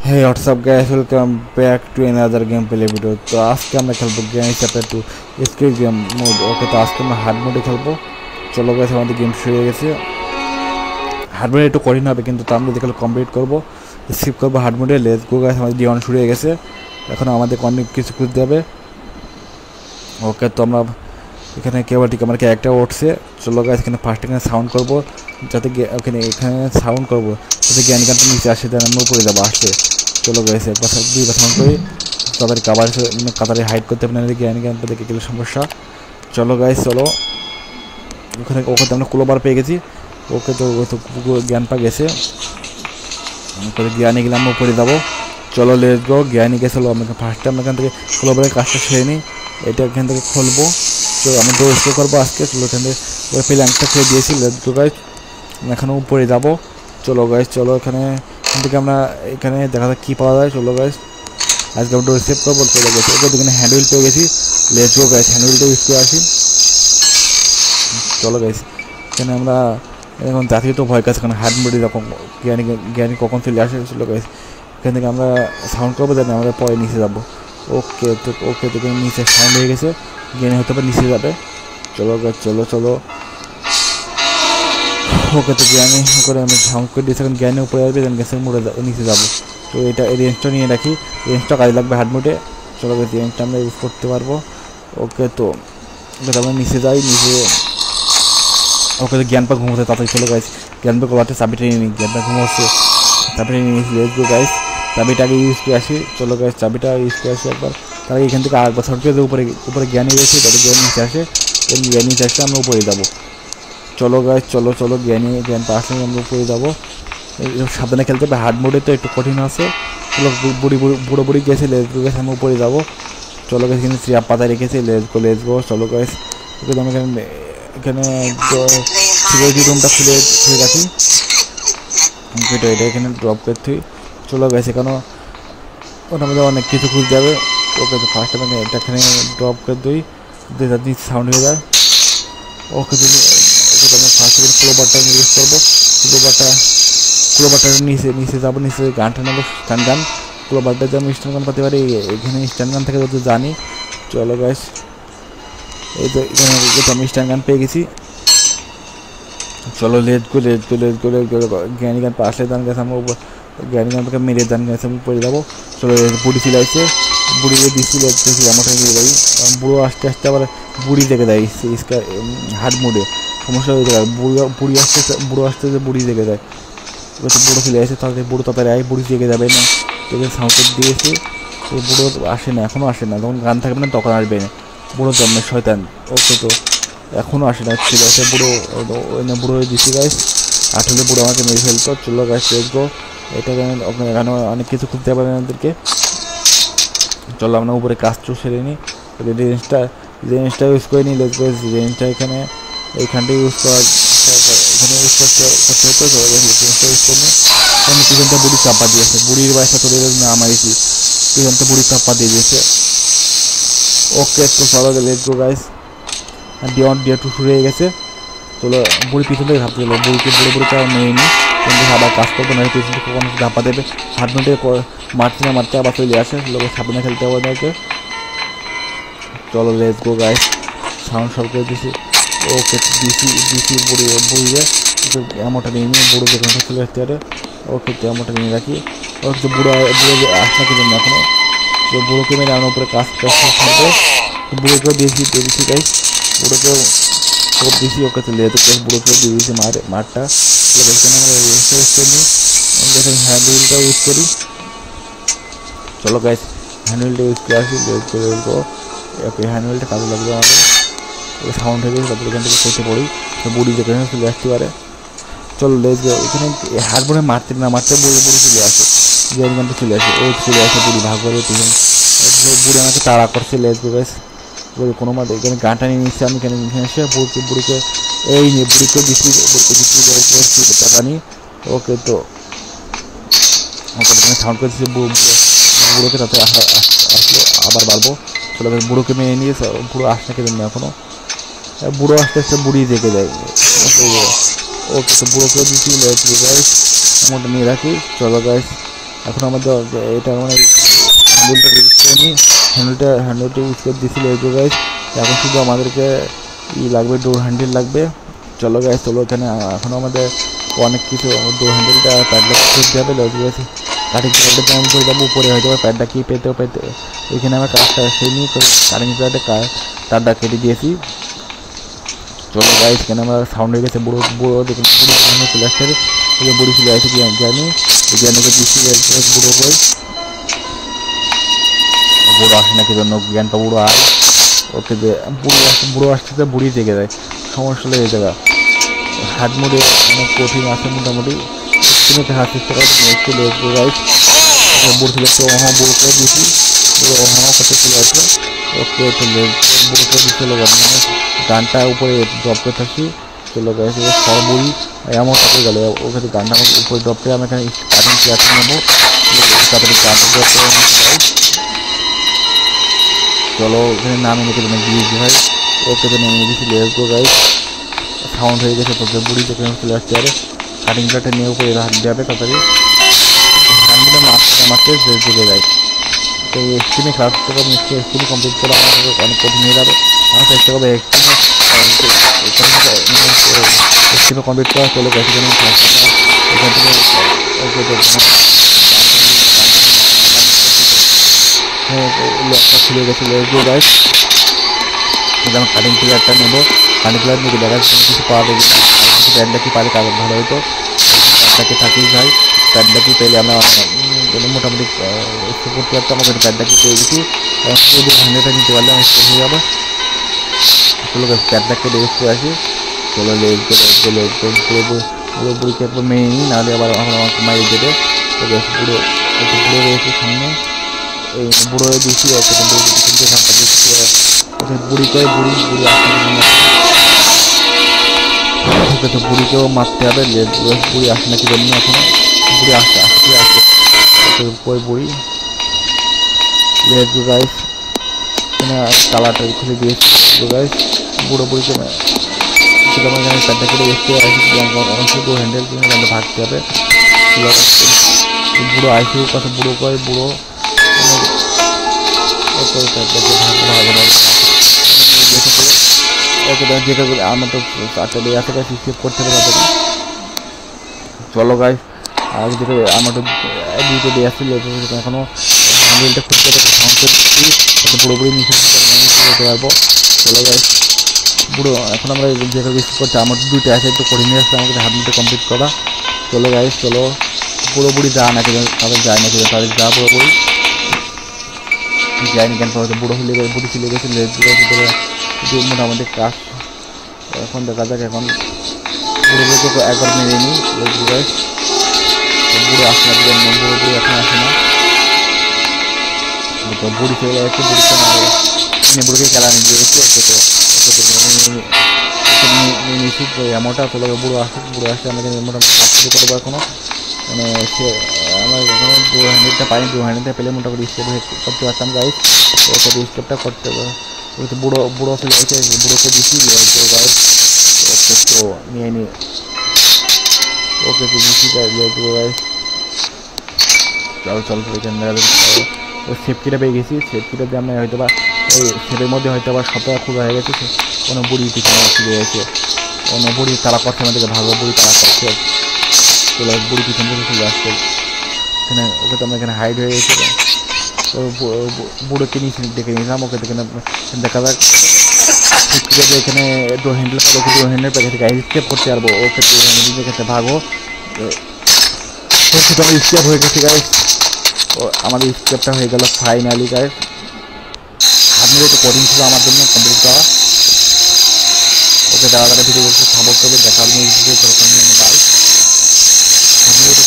Hey, what's up guys, welcome back to another gameplay video। তো আজকে আমরা খেলবো Granny chapter 2 skip game mode. Okay, তো আজকে আমরা হার্ড মোডে খেলবো। চলো গাইস, আমাদের গেম শুরু হয়ে গেছে। হার্ড মোডে একটু কঠিন হবে, কিন্তু তো আমরা দেখলে কমপ্লিট করবো। স্কিপ করবো হার্ড মোডে। লেটস গো গাইস, আমাদের ডিওয়ান শুরু হয়ে গেছে। এখন আমাদের অনেক কিছু খুঁজতে হবে। ওকে, তো আমরা এখানে কেবল ঠিক আমার ক্যারেক্টার উঠছে। চলো গাইস, এখানে ফার্স্ট এখানে সাউন্ড করবো, যাতে এখানে সাউন্ড করবো যাতে জ্ঞানী গানটা নিচে আসে, দেন আমরা উপরে যাবো আসতে। চলো গাইস, একবার দুইবার সাউন্ড করি, তাদের কাবার কাতারে হাইড করতে পারে না, জ্ঞানী গানটা দেখে গেলে সমস্যা। চলো গাইস, চলো ওখানে আমরা ক্লোবার পেয়ে গেছি। ওকে, তো জ্ঞান পা গেছে, জ্ঞানী গেলে আমরা উপরে যাবো। চলো লেটস গো, জ্ঞানী গেছে। চলো আমরা ফার্স্টে আমরা এখান থেকে ক্লোবারের কাজটা সেরে নিই। এটা এখান থেকে খুলবো। তো আমি ডোর স্টে করবো আজকে। চলো এখান থেকে ওই প্ল্যাঙ্কটা খেয়ে দিয়েছি। লেটস গো গাইস, এখানে উপরে যাবো। চলো গাইস, চলো এখান থেকে আমরা এখানে দেখা যাক কী পাওয়া যায়। চলো গাইস, আজকে আমরা ডোর সেভ করবো। চলো গেছি, ওকে এখানে হ্যান্ডউইল পেয়ে গেছি। লেটস গো গাইস, হ্যান্ডউইলটা ইউজ করে আসি। চলো গাইস, এখানে আমরা এখন জাতীয় তো ভয় কাজ, কারণ হার্ড মোডে যখন জ্ঞানী কখন চলে আসে। চলো গাইস, এখান থেকে আমরা সাউন্ড করবো, দেন আমরা পরে নিচে যাবো। ওকে, তো নিচে সাউন্ড হয়ে গেছে, জ্ঞানী হতে পারে নিচে যাবে। চলো গাইস, চলো চলো। ওকে, তো জ্ঞানী করে আমি সাউন্ড করে দিয়েছি। এখন জ্ঞানী উপরে আসবে, দেন গ্যাসের মোড়ে নিচে যাবো। তো এটা এই রেঞ্জটা নিয়ে রাখি, রেঞ্জটা কাজে লাগবে হার্ড মোডে। চলো গাইস, রেঞ্জটা আমরা ইউজ করতে পারবো। ওকে, তো আমরা নিচে যাই। নিচে ওকে, তো জ্ঞান পা ঘুমোতে তাড়াতাড়ি। চলো গাইস, জ্ঞান পা কলাতে চাবিটা নিয়ে নিই। জ্ঞান পা ঘুমোচ্ছে, চাবিটা নিয়ে নিয়েছি। লেটস গো গাইস, চাবিটা আগে ইউজ করে আসি। চলো গাইস, চাবিটা ইউজ করে আসি একবার। তার এখান থেকে আরেকবার সাউন্ড করে উপরে জ্ঞানী রয়েছে, তাদের জ্ঞান নিচে আসে। জ্ঞান নিচে আসলে আমরা উপরে যাবো। চলো গাইস, চলো চলো, জ্ঞান পা আসলে আমরা উপরে যাবো। সাবধানে খেলতে হবে, হার্ড মোডে তো একটু কঠিন আছে। চলো বুড়ো বুড়ি গেছে। লেটস গো গাইস, আমরা উপরে যাবো। চলো গাইস, এখানে সিরাপ পাতা রেখেছি। Let's go. চলো গাইস, ওকে আমি এখানে সিকিউরিটি রুমটা খুলে রাখি। এটা এখানে ড্রপ করতে। চলো গাইস, এখানে ওটার মধ্যে অনেক কিছু খুঁজতে যাবে। ওকে, তো ফার্স্ট আমি এটা এখানে ড্রপ করে দিই, যাতে সাউন্ড হয়ে যায়। ওকে, যদি আমি ফার্স্ট এখানে ক্লোবারটা ইউজ করবো। ক্লোবারটা নিচে যাবো। নিচে গানটা নেবো, স্ট্যান্ড গান। ক্লোবারটা যে আমি স্ট্যান্ড গান পাতে পারি, এখানে স্ট্যান্ড গান থেকে যদি জানি। চলো গাইস, এই তো এখানে আমি স্ট্যান্ড গান পেয়ে গেছি। চলো লেটস গো। জ্ঞানী গান পাশে দান গেছে, আমরা জ্ঞানী গানটাকে মেরে দান গেছে, আমি পড়ে যাবো। চলো বুড়ি চিলাইছে, বুড়িকে দিচ্ছিল আমার নিয়ে যাই। কারণ বুড়ো আস্তে আস্তে আবার বুড়ি দেখে দেয় হার্ড মোডে, সমস্যা হয়ে যায়। বুড়ো আসতে বুড়ি দেখে দেয়। বুড়ো চলে আসে, তাড়াতাড়ি বুড়ো তাড়াতাড়ি আয়, বুড়ি জেগে যাবে না। তোকে সাউন্ড দিয়েছে, বুড়ো আসে না, এখনও আসে না। যখন গান থাকবে না তখন আসবে না, বুড়ো জন্মের শয়তান। ওকে, তো এখনও আসে না, ছিল সে বুড়ো বুড়ো হয়ে দিচ্ছি গাইস। আসলে বুড়ো আমাকে মেরে ফেলতো। চলো গাইস, লেটস গো। এটা আপনার এখানে অনেক কিছু খুঁজতে পারেন আমাদেরকে। চলো আমরা উপরে কাজ সেরে নিই। রেঞ্জটা ইউজ করে নিই। লেটস গো, রেঞ্জটা এইখানটা ইউজ এখানে ইউজ করতে হতো। চলো গাইস, রেঞ্জটা ইউজ করে নিই। আমি পিছনটা বুড়ি চাপা দিয়েছে, বুড়ির বাসা চলে না আমারই পিছনটা বুড়ি চাপা দিয়ে দিয়েছে। ওকে, তো চলো লেটস গো গাইস, ডিয়ার 2 শুরু হয়ে গেছে। চলো বুড়ি পিছন থেকে ধাপ দিল, বুড়িটা মেয়ে নিই, কিন্তু আবার কাজ করবো না, পিছন থেকে কখনো ধাপা দেবে। হাত মিনিটে মারতে আবার চলে আসে। লোকের সাবধানে খেলতে হবে ওদেরকে। চলো লেটস গো গাইস, সাউন্ড সব করে দিছি। ওকে, দিছি বুড়িয়ে এমনটা নিয়ে নিই, বুড়ো যেখানে চলে আসতে পারে। ওকে, তো এমনটা নিয়ে রাখি। ওকে, তো বুড়ো আসনা কি জন্য এখনো। তো বুড়োকে মেরে আমার উপরে কাজ থাকবে। বুড়োকেও দিয়েছি গাইস, বুড়োকেও সব দিয়েছি। ওকে, তো লেতো বুড়োকেও দিয়ে দিয়েছি মারটা। এখানে আমরা ইউজ করি, হ্যান্ডউইলটা ইউজ করি। চলো গাইস, হ্যান্ডউইলটা ইউজ করে আসি। ওকে, হ্যান্ডউইলটা কাজে লাগবে আমাদের। ওকে, সাউন্ড হয়ে গেছে, তারপরে এখান থেকে কেটে পড়ি। তো বুড়ি যেখানে চলে আসতে পারে। চলো লেটস গো, এখানে হাত বোনে মারতে বুড়ি চলে আসে, গানটা চলে আসে। ও চলে আসে বুড়ি ভাগ করে পিছন। বুড়ি আমাকে তাড়া করছে। লেটস গো গাইস, কোনো মতে এখানে গানটা নিয়ে নিচ্ছে। আমি এখানে এসে বুড়িকে এই নিয়ে বুড়িকে দিচ্ছি টাকা নিই। ওকে, তো এখানে সাউন্ড করছি, বুড়োকে তাতে আসলো আবার বাড়বো। চলো বুড়োকে মেনে নিয়েছে, বুড়ো আসতে জন্য এখনও। বুড়ো আস্তে আস্তে বুড়ি জেগে যায়। ওকে, তো বুড়োকেও দিচ্ছি। লেটস গো গাইস, মোটা নিয়ে রাখি। চলো গাইস, এখন আমাদের এটা মানে হ্যান্ডেলটা ইউজ করে নিই, হ্যান্ডেলটা ইউজ করে দিয়েছিল এই গাইস। এখন শুধু আমাদেরকে লাগবে ডোর হ্যান্ডেল লাগবে। চলো গাইস চলো, এখানে এখন আমাদের অনেক কিছু ডোর হ্যান্ডেলটা প্যাডলক করতে হবে। গেছে কাটিং প্লেয়ারটা আমি করে যাবো উপরে, হয়তো প্যাডটা কি পেতে এখানে আমার কাজটা সেই নিয়ে কাটিং প্লেয়ারটা তারটা কেটে দিয়েছি। চলো গাইস, এখানে আমার সাউন্ড হয়ে গেছে বুড়ো বুড়ো দেখুন প্লাস্টার বুড়ি চলে আসে জানি জ্ঞানকে দিচ্ছি বুড়ো হয়ে বুড়ো আসে নাকি জন্য জ্ঞানটা বুড়ো আয়। ওকে যে বুড়ো আসতে বুড়ি জেগে যায়, সমস্যা লেগে যাবে। হাত মুড়ে অনেক কঠিন আছে মোটামুটি, একটু হাত চেষ্টা করে একটু লেগো গাইস। বুড়ো ছিল একটু বুড়ো করে দিয়েছি, বুড়ো করতে চলে আসলো। ওকে চলে বুড়ো করে দিতে চলো গানটা উপরে ড্রপ করে থাকি। চলো গাইস সব বুড়ি এমন হয়ে গেল। ওকে গানটা আমার উপরে ড্রপ করে আমি এখানে কাটিং প্লেয়ারটা নেবো, তাড়াতাড়ি গানটা ড্রপ করে গাইস। চলো এখানে নামে লিখে দেবেন দিয়েছি ভাই। ওকে তো নেমে দিয়েছি, লেগো গাইস। সাউন্ড হয়ে গেছে তোকে বুড়ি দেখে চলে আসছে। আরে কাটিং প্লেয়ারটা নিয়ে উপরে হাত দেবে তাড়াতাড়ি হ্যান্ডেলে মারতে জেগে যায়। তো স্ক্রিনে খেলার চেষ্টা করবো, স্ক্রিনে কমপ্লিট করা আমাদের অনেক কঠিন হয়ে যাবে। আমি চেষ্টা করবো স্ক্রিনে কমপ্লিট করা। চলে গেছে এখান থেকে ল্যাপটপ খুলে গেছে লেগো গাইস। আমি কাটিং প্লেয়ারটা নেবো, কাটিং প্লেয়ার নিয়ে দেখা যাচ্ছে কিছু পাওয়া যাবে না, কিছু প্যাডলাকি পারে কাজ ভালো হতো। প্যাডলাকি থাকি ভাই, প্যাডলাকি পেলে আমরা মোটামুটি করতে পারতাম। আমাকে প্যাডলাকি পেয়ে গেছি, শুধু হ্যান্ডেলটা নিতে পারলে আমি হয়ে যাবো। চলো প্যাডলাককে রেস্ট করে আসি। চলো পুরোপুরিকে একবার মেয়ে নিই, নাহলে আবার এখন আমাকে মাইরে দেবে। পুরো পুরো রয়েছে সামনে, এই বুড়ো হয়ে দিয়েছি। বুড়ি করে বুড়ি ওকে তো বুড়িকেও মারতে হবে। বুড়ি আসে নাকি জন্য এখনো বুড়ি আসতে ওই বুড়ি লেগো গাইস। এখানে কালারটা খুলে দিয়েছি গাইস। বুড়ো বুড়িকে এখানে প্যাডটা কেটে এসে আসি শুধু হ্যান্ডেল কিনে ভাগতে হবে। বুড়ো আইসি কথা বুড়ো করে বুড়ো যেটা আমার তো চারটে দিয়ে আছে সেভ করতে হবে তাদের। চলো গাইস আর যেটা আমার তো দুটো দিয়ে আসছিল এখনো হ্যান্ডেলটা খুঁজতে হবে, সাউন্ড করছি পুরোপুরি নিচে যেতে পারবো। চলো গাইস বুড়ো এখন আমরা যেটা রিসিভ করছি আমার দুইটা আছে, একটু করে নিয়ে আসছে আমাকে হাত দিতে কমপ্লিট করা। চলো গাইস চলো পুরোপুরি যা নাকি তাদের যায় নাকি তাদের যা পুরোপুরি যায়নি কেন বুড়ো হলে বুড়ি ছিলে গেছে মোটামুটি কাজ। এখন দেখা যাক এখন বুড়োকে একবার মেরে নিই। বুড়ো আসে না জন্য বুড়ো এখন আসে না, বুড়ি চলে যাচ্ছে। বুড়োকে খেলা নিয়ে গেছে নিয়েছি এমনটা। চলো বুড়ো আসে আমাকে মোটামুটি কাজ শুরু করবো এখনো। মানে সে আমার এখনো ডো হ্যান্ডেলটা পাইনি, ডো হ্যান্ডেলটা পেলে মোটামুটি স্টেপ করতে পারতাম গাইস। ওকে স্টেপটা করতে হবে। বুড়ো ফেলে গেছে, বুড়োকে দিচ্ছি গাইস। ওকে তো নিয়ে নি, ওকে তো দিচ্ছি গাইস। চল এখানে ওই সেফটিটা পেয়ে গেছি, সেফটিটা দিয়ে আমরা হয়তো বা ওই সেফের মধ্যে হয়তো আবার সপ্তাহ খোঁজা হয়ে গেছে। কোনো বুড়ি পিছনে ফিরে গেছে, কোনো বুড়ি তারা করছে আমাদেরকে ভালো বুড়ি তারা করছে। চলে বুড়ি পিছন থেকে চলে আসছে এখানে। ওকে তো আমরা এখানে হাইড হয়ে গেছে। বুড়োকে নিয়ে দেখে নিয়েছিলাম। ওকে এখানে দেখা যাক এখানে ডো হ্যান্ডেল প্যাকেট থেকে স্কেপ করতে পারবো। ওকে দেখেছে ভাগো, ওকে তো আমার স্কেপ হয়ে গেছে গাইস। আমাদের স্কেপটা হয়ে গেল ফাইনালি গাইস। আপনি একটু কঠিন ছিল আমার জন্য কমপ্লিট করা। ওকে তাড়াতাড়ি ভিডিও করতে সাপোর্ট করবে, দেখা আপনি বাই। আপনি একটু